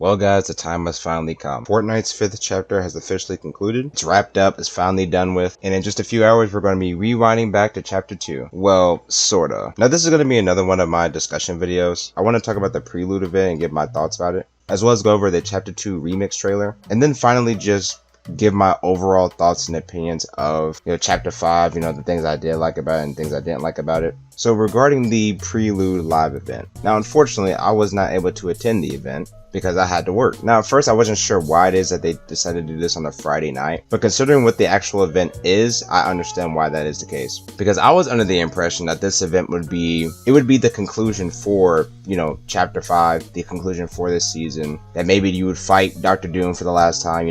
Well guys, the time has finally come. Fortnite's 5th chapter has officially concluded. It's wrapped up, it's finally done with, and in just a few hours we're going to be rewinding back to chapter 2. Well, sorta. Now this is going to be another one of my discussion videos. I want to talk about the prelude event and give my thoughts about it, as well as go over the chapter 2 remix trailer, and then finally just give my overall thoughts and opinions of, chapter 5, the things I did like about it and things I didn't like about it. So regarding the prelude live event. Now unfortunately I was not able to attend the event because I had to work. Now at first I wasn't sure why it is that they decided to do this on a Friday night, but considering what the actual event is, I understand why that is the case. Because I was under the impression that this event would be the conclusion for, chapter 5, the conclusion for this season, that maybe you would fight Dr. Doom for the last time,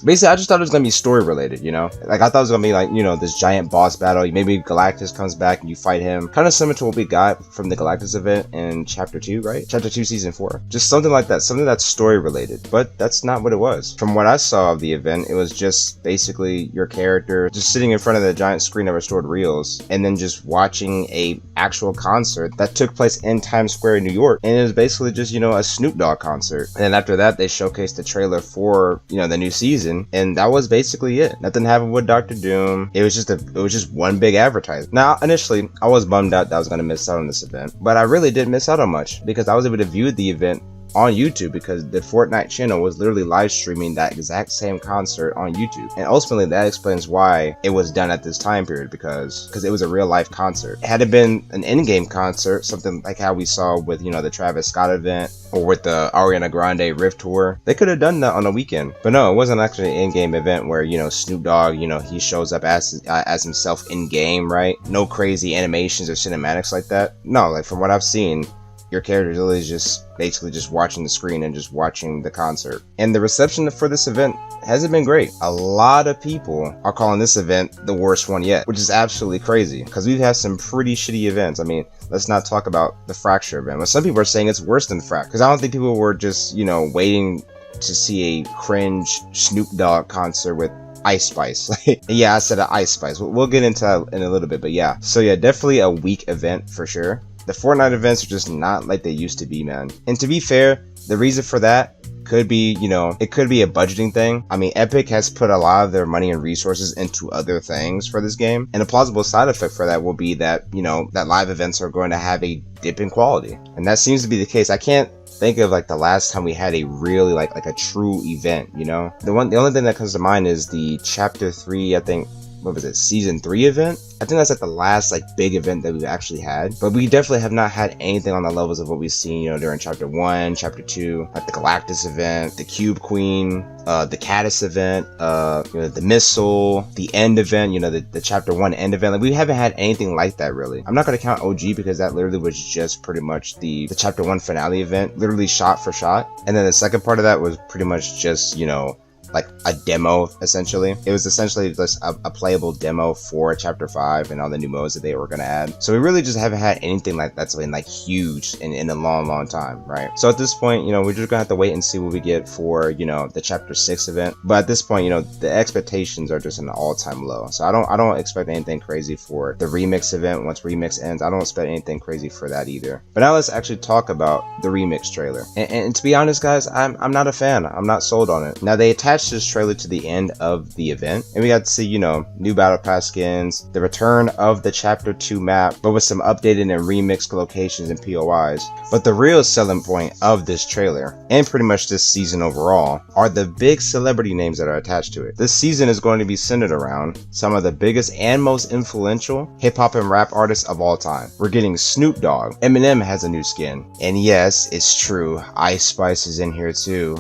Basically I just thought it was gonna be story related, Like I thought it was gonna be like, this giant boss battle, maybe Galactus comes back and you fight him. Kind of similar to what we got from the Galactus event in chapter 2, right? Chapter 2 season 4. Just something like that, something that's story related, but that's not what it was. From what I saw of the event, it was just basically your character just sitting in front of the giant screen of restored reels and then just watching a actual concert that took place in Times Square in New York, and it was basically just a Snoop Dogg concert. And then after that they showcased the trailer for the new season, and that was basically it. Nothing happened with Dr. Doom. It was just one big advertisement. Now initially I was bummed out that I was going to miss out on this event, but I really didn't miss out on much because I was able to view the event on YouTube because the Fortnite channel was literally live streaming that exact same concert on YouTube. And ultimately that explains why it was done at this time period, because it was a real life concert. Had it been an in-game concert, something like how we saw with the Travis Scott event or with the Ariana Grande Rift Tour, they could have done that on a weekend. But no, it wasn't actually an in-game event where Snoop Dogg, he shows up as himself in-game, right? No crazy animations or cinematics like that. No, like from what I've seen, your character is literally just basically just watching the screen and just watching the concert. And the reception for this event hasn't been great. A lot of people are calling this event the worst one yet, which is absolutely crazy because we've had some pretty shitty events. I mean, let's not talk about the Fracture event, but some people are saying it's worse than Frac, because I don't think people were just, waiting to see a cringe Snoop Dogg concert with Ice Spice. Yeah, I said Ice Spice. We'll get into that in a little bit, but yeah. So yeah, definitely a weak event for sure. The Fortnite events are just not like they used to be, man. And to be fair, the reason for that could be, it could be a budgeting thing. I mean, Epic has put a lot of their money and resources into other things for this game. And a plausible side effect for that will be that, that live events are going to have a dip in quality. And that seems to be the case. I can't think of like the last time we had a really like a true event, The only thing that comes to mind is the chapter 3, I think, what was it, season 3 event? I think that's like the last big event that we've actually had, but we definitely have not had anything on the levels of what we've seen, during chapter 1, chapter 2, like the Galactus event, the Cube Queen, the Caddis event, the Missile, the End event, the chapter 1 End event. Like we haven't had anything like that really. I'm not going to count OG because that literally was just pretty much the chapter 1 finale event, literally shot for shot. And then the second part of that was pretty much just, like a demo essentially. It was essentially just a playable demo for chapter 5 and all the new modes that they were going to add. So we really just haven't had anything like that's been like huge in a long time, right? So at this point, we're just gonna have to wait and see what we get for the chapter 6 event. But at this point, the expectations are just an all-time low. So I don't expect anything crazy for the remix event. Once remix ends, I don't expect anything crazy for that either. But now let's actually talk about the remix trailer. And to be honest guys, I'm not a fan. I'm not sold on it. Now they attached this trailer to the end of the event, and we got to see new battle pass skins, the return of the chapter 2 map, but with some updated and remixed locations and POIs. But the real selling point of this trailer, and pretty much this season overall, are the big celebrity names that are attached to it. This season is going to be centered around some of the biggest and most influential hip-hop and rap artists of all time. We're getting Snoop Dogg, Eminem has a new skin, and yes, it's true, Ice Spice is in here too,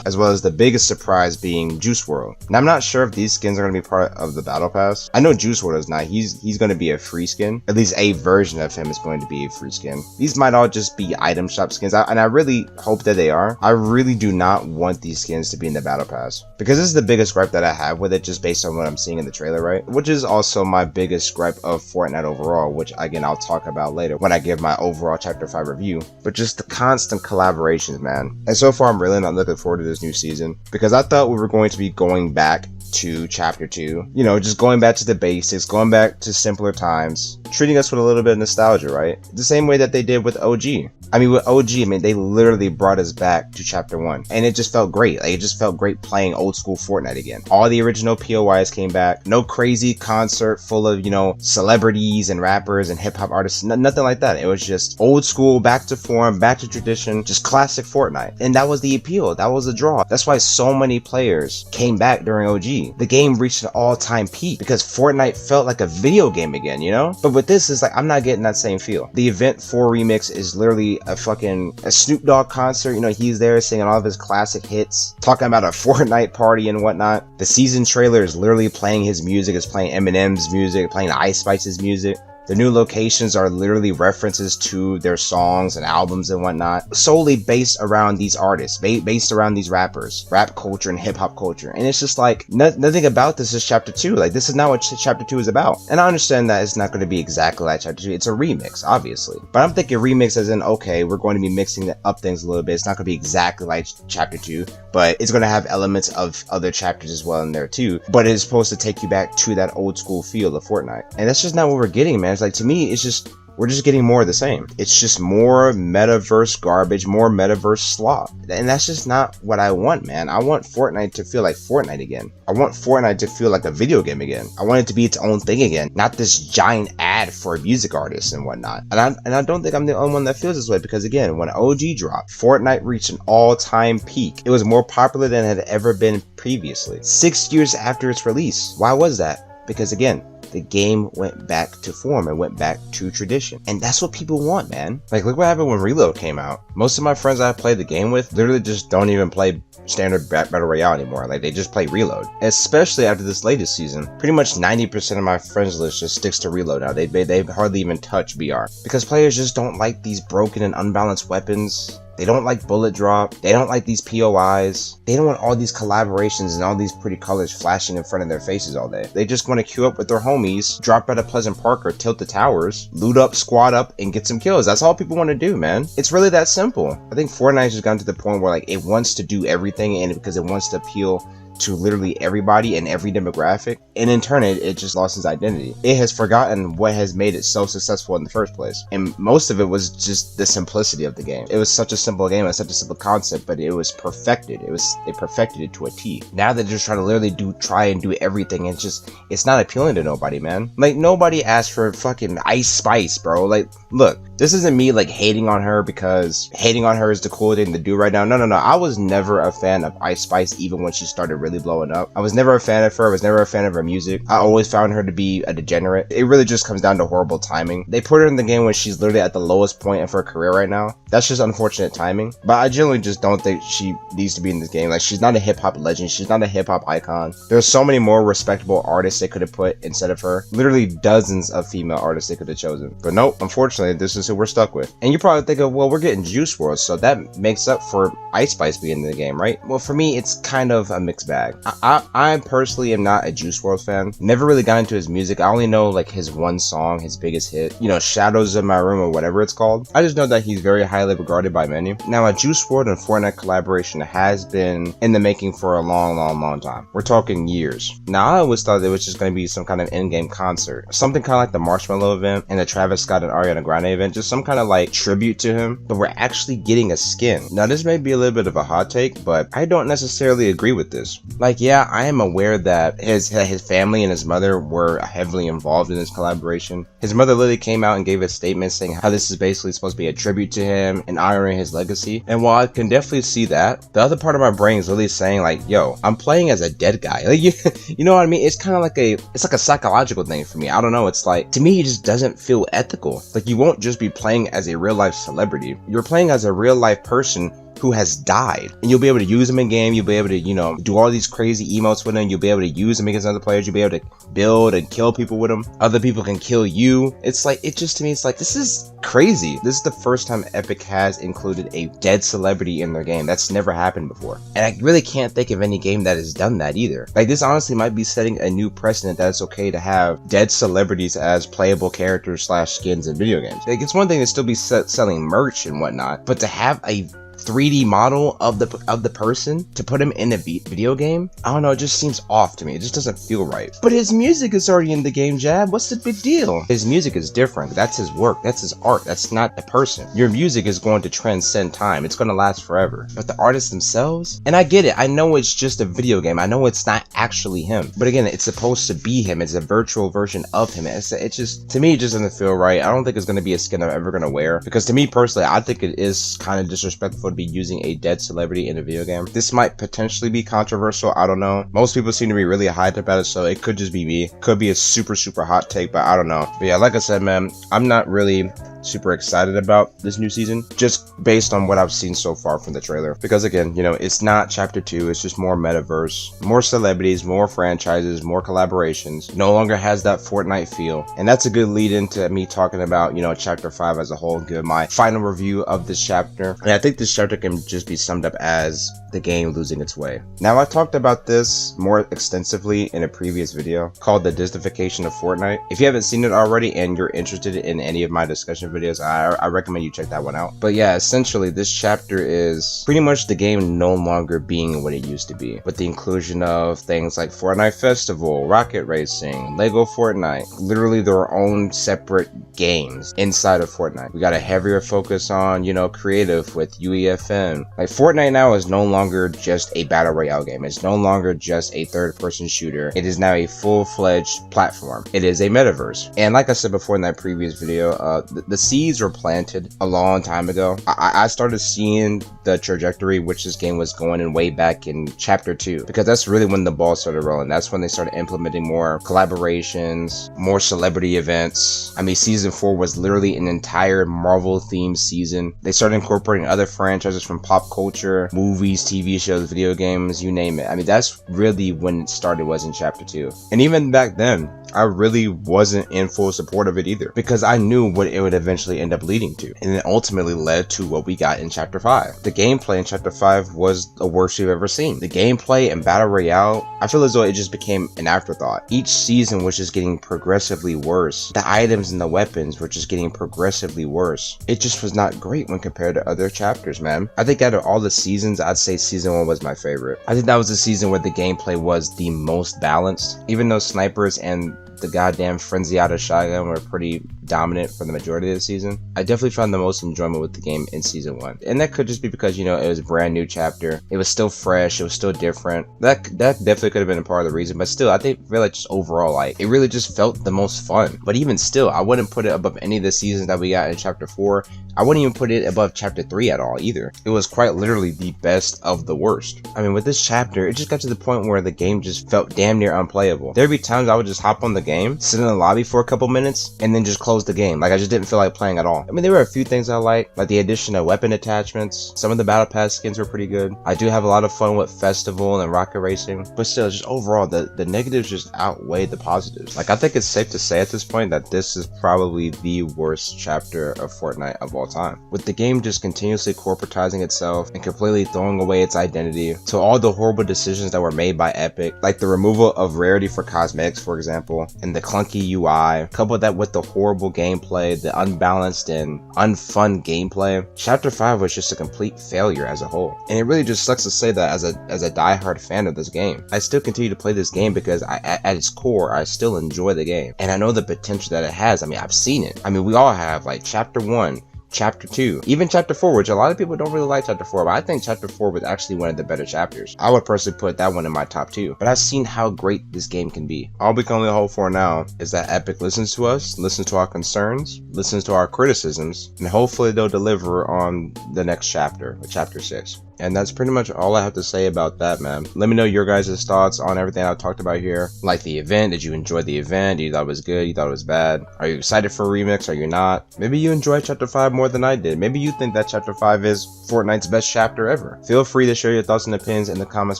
as well as the biggest surprise being Juice WRLD. Now I'm not sure if these skins are going to be part of the battle pass. I know Juice WRLD is not. He's going to be a free skin. At least a version of him is going to be a free skin. These might all just be item shop skins, and I really hope that they are. I really do not want these skins to be in the battle pass, because this is the biggest gripe that I have with it, just based on what I'm seeing in the trailer, right? Which is also my biggest gripe of Fortnite overall, which again I'll talk about later when I give my overall chapter 5 review. But just the constant collaborations, man. And so far I'm really not looking forward to this new season, because I thought we were going to be going back to chapter 2, just going back to the basics, going back to simpler times, treating us with a little bit of nostalgia, right? The same way that they did with OG. I mean, with OG, I mean, they literally brought us back to chapter 1, and it just felt great. Like, it just felt great playing old school Fortnite again. All the original POIs came back. No crazy concert full of, you know, celebrities and rappers and hip hop artists. Nothing like that. It was just old school, back to form, back to tradition, just classic Fortnite. And that was the appeal. That was the draw. That's why so many players came back during OG. The game reached an all-time peak because Fortnite felt like a video game again, you know? But with this, it's like, I'm not getting that same feel. The Event 4 remix is literally a Snoop Dogg concert. You know, he's there singing all of his classic hits, talking about a Fortnite party and whatnot. The season trailer is literally playing his music. It's playing Eminem's music, playing Ice Spice's music. The new locations are literally references to their songs and albums and whatnot, solely based around these artists, based around these rappers, rap culture and hip hop culture. And it's just like, nothing about this is chapter 2. Like, this is not what chapter 2 is about. And I understand that it's not going to be exactly like chapter 2. It's a remix, obviously. But I'm thinking remix as in, okay, we're going to be mixing up things a little bit. It's not going to be exactly like chapter 2, but it's going to have elements of other chapters as well in there too. But it is supposed to take you back to that old school feel of Fortnite. And that's just not what we're getting, man. It's like, to me, it's just, we're just getting more of the same. It's just more metaverse garbage, more metaverse slop. And that's just not what I want, man. I want Fortnite to feel like Fortnite again. I want Fortnite to feel like a video game again. I want it to be its own thing again, not this giant ad for music artists and whatnot. And I don't think I'm the only one that feels this way, because again, when OG dropped, Fortnite reached an all-time peak. It was more popular than it had ever been previously. 6 years after its release. Why was that? Because again, the game went back to form and went back to tradition. And that's what people want, man. Like, look what happened when Reload came out. Most of my friends I played the game with literally just don't even play standard Battle Royale anymore. Like, they just play Reload. Especially after this latest season. Pretty much 90% of my friends list just sticks to Reload now. They hardly even touch BR. Because players just don't like these broken and unbalanced weapons. They don't like bullet drop. They don't like these POIs. They don't want all these collaborations and all these pretty colors flashing in front of their faces all day. They just want to queue up with their homies, drop out of Pleasant Park or tilt the towers, loot up, squad up, and get some kills. That's all people want to do, man. It's really that simple. I think Fortnite has gotten to the point where, like, it wants to do everything, and because it wants to appeal to literally everybody and every demographic, and in turn it just lost its identity. It has forgotten what has made it so successful in the first place, and most of it was just the simplicity of the game. It was such a simple game, it was such a simple concept, but it was perfected. They perfected it to a T. Now they're just trying to literally try and do everything, and it's not appealing to nobody, man. Like, nobody asked for fucking Ice Spice, bro. Like, look, this isn't me like hating on her because hating on her is the cool thing to do right now. No. I was never a fan of Ice Spice, even when she started really blowing up. I was never a fan of her. I was never a fan of her music. I always found her to be a degenerate. It really just comes down to horrible timing. They put her in the game when she's literally at the lowest point of her career right now. That's just unfortunate timing. But I generally just don't think she needs to be in this game. Like, she's not a hip-hop legend. She's not a hip-hop icon. There's so many more respectable artists they could have put instead of her. Literally dozens of female artists they could have chosen. But nope, unfortunately, this is who we're stuck with. And you probably think of, well, we're getting Juice WRLD, so that makes up for Ice Spice being in the game, right? Well, for me, it's kind of a mixed bag. I personally am not a Juice WRLD fan. Never really got into his music. I only know like his one song, his biggest hit, you know, Shadows in My Room or whatever it's called. I just know that he's very highly regarded by many. Now, a Juice WRLD and Fortnite collaboration has been in the making for a long time. We're talking years. Now, I always thought it was just going to be some kind of in-game concert. Something kind of like the Marshmallow event and the Travis Scott and Ariana Grande event. Just some kind of like tribute to him. But we're actually getting a skin. Now, this may be a little bit of a hot take, but I don't necessarily agree with this. Like, yeah, I am aware that his family and his mother were heavily involved in this collaboration. His mother literally came out and gave a statement saying how this is basically supposed to be a tribute to him and honoring his legacy. And while I can definitely see that, the other part of my brain is literally saying like, yo, I'm playing as a dead guy. Like, you know what I mean? It's kind of like it's like a psychological thing for me. I don't know. It's like, to me, it just doesn't feel ethical. Like, you won't just be playing as a real life celebrity. You're playing as a real life person who has died, and you'll be able to use them in game. You'll be able to, you know, do all these crazy emotes with them. You'll be able to use them against other players. You'll be able to build and kill people with them. Other people can kill you. It's like, it just, to me, it's like, this is crazy. This is the first time Epic has included a dead celebrity in their game. That's never happened before, and I really can't think of any game that has done that either. Like, this honestly might be setting a new precedent that it's okay to have dead celebrities as playable characters / skins in video games. Like, it's one thing to still be selling merch and whatnot, but to have a 3D model of the person to put him in a video game. I don't know, it just seems off to me. It just doesn't feel right. But his music is already in the game, Jab. What's the big deal? His music is different. That's his work. That's his art. That's not the person. Your music is going to transcend time. It's going to last forever. But the artists themselves, and I get it. I know it's just a video game. I know it's not actually him. But again, it's supposed to be him. It's a virtual version of him. It's just, to me, it just doesn't feel right. I don't think it's going to be a skin I'm ever going to wear. Because to me personally, I think it is kind of disrespectful to be using a dead celebrity in a video game. This might potentially be controversial. I don't know. Most people seem to be really hyped about it, so it could just be me. Could be a super hot take, but I don't know. But yeah, like I said, man, I'm not really super excited about this new season, just based on what I've seen so far from the trailer. Because again, you know, it's not chapter 2, it's just more metaverse, more celebrities, more franchises, more collaborations. No longer has that Fortnite feel. And that's a good lead into me talking about, you know, chapter 5 as a whole, and give my final review of this chapter. And I think this chapter can just be summed up as the game losing its way. Now, I talked about this more extensively in a previous video called the Disneyfication of Fortnite. If you haven't seen it already and you're interested in any of my discussion videos, I recommend you check that one out. But yeah, essentially this chapter is pretty much the game no longer being what it used to be, with the inclusion of things like Fortnite Festival, Rocket Racing, Lego Fortnite, literally their own separate games inside of Fortnite. We got a heavier focus on, you know, creative with UEFN. Like, Fortnite now is no longer just a battle royale game. It's no longer just a third-person shooter. It is now a full-fledged platform. It is a metaverse. And like I said before in that previous video, the seeds were planted a long time ago. I started seeing the trajectory which this game was going in way back in chapter 2, because that's really when the ball started rolling. That's when they started implementing more collaborations, more celebrity events. I mean, season 4 was literally an entire Marvel themed season. They started incorporating other franchises from pop culture, movies, TV shows, video games, you name it. I mean, that's really when it started, was in chapter 2. And even back then, I really wasn't in full support of it either, because I knew what it would eventually end up leading to, and it ultimately led to what we got in chapter 5. The gameplay in chapter 5 was the worst you've ever seen. The gameplay in Battle Royale, I feel as though it just became an afterthought. Each season was just getting progressively worse. The items and the weapons were just getting progressively worse. It just was not great when compared to other chapters, man. I think out of all the seasons, I'd say season 1 was my favorite. I think that was the season where the gameplay was the most balanced, even though snipers and the goddamn Frenziata shotgun were pretty dominant for the majority of the season. I definitely found the most enjoyment with the game in season 1. And that could just be because, you know, it was a brand new chapter. It was still fresh. It was still different. That definitely could have feen a part of the reason. But still, I feel like just overall, like, it really just felt the most fun. But even still, I wouldn't put it above any of the seasons that we got in chapter 4. I wouldn't even put it above chapter 3 at all either. It was quite literally the best of the worst. I mean, with this chapter, it just got to the point where the game just felt damn near unplayable. There'd be times I would just hop on the game, sit in the lobby for a couple minutes, and then just close the game. Like, I just didn't feel like playing at all. I mean, there were a few things I liked, like the addition of weapon attachments. Some of the battle pass skins were pretty good. I do have a lot of fun with Festival and Rocket Racing, but still, just overall, the negatives just outweigh the positives. Like, I think it's safe to say at this point that this is probably the worst chapter of Fortnite of all time, with the game just continuously corporatizing itself and completely throwing away its identity to all the horrible decisions that were made by Epic, like the removal of rarity for cosmetics, for example, and the clunky UI. Couple that with the horrible gameplay, the unbalanced and unfun gameplay. Chapter 5 was just a complete failure as a whole, and it really just sucks to say that as a diehard fan of this game. I still continue to play this game because at its core, I still enjoy the game, and I know the potential that it has. I mean, I've seen it. I mean, we all have, like, chapter 1, chapter 2, even chapter 4, which a lot of people don't really like chapter 4, but I think chapter 4 was actually one of the better chapters. I would personally put that one in my top 2, but I've seen how great this game can be. All we can only hope for now is that Epic listens to us, listens to our concerns, listens to our criticisms, and hopefully they'll deliver on the next chapter, chapter 6. And that's pretty much all I have to say about that, man. Let me know your guys' thoughts on everything I've talked about here. Like the event, did you enjoy the event? You thought it was good? You thought it was bad? Are you excited for Remix? Are you not? Maybe you enjoyed chapter 5 more than I did. Maybe you think that chapter 5 is Fortnite's best chapter ever. Feel free to share your thoughts and opinions in the comments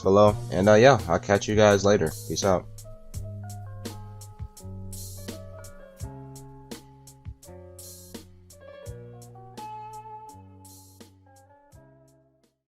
below. And yeah, I'll catch you guys later. Peace out.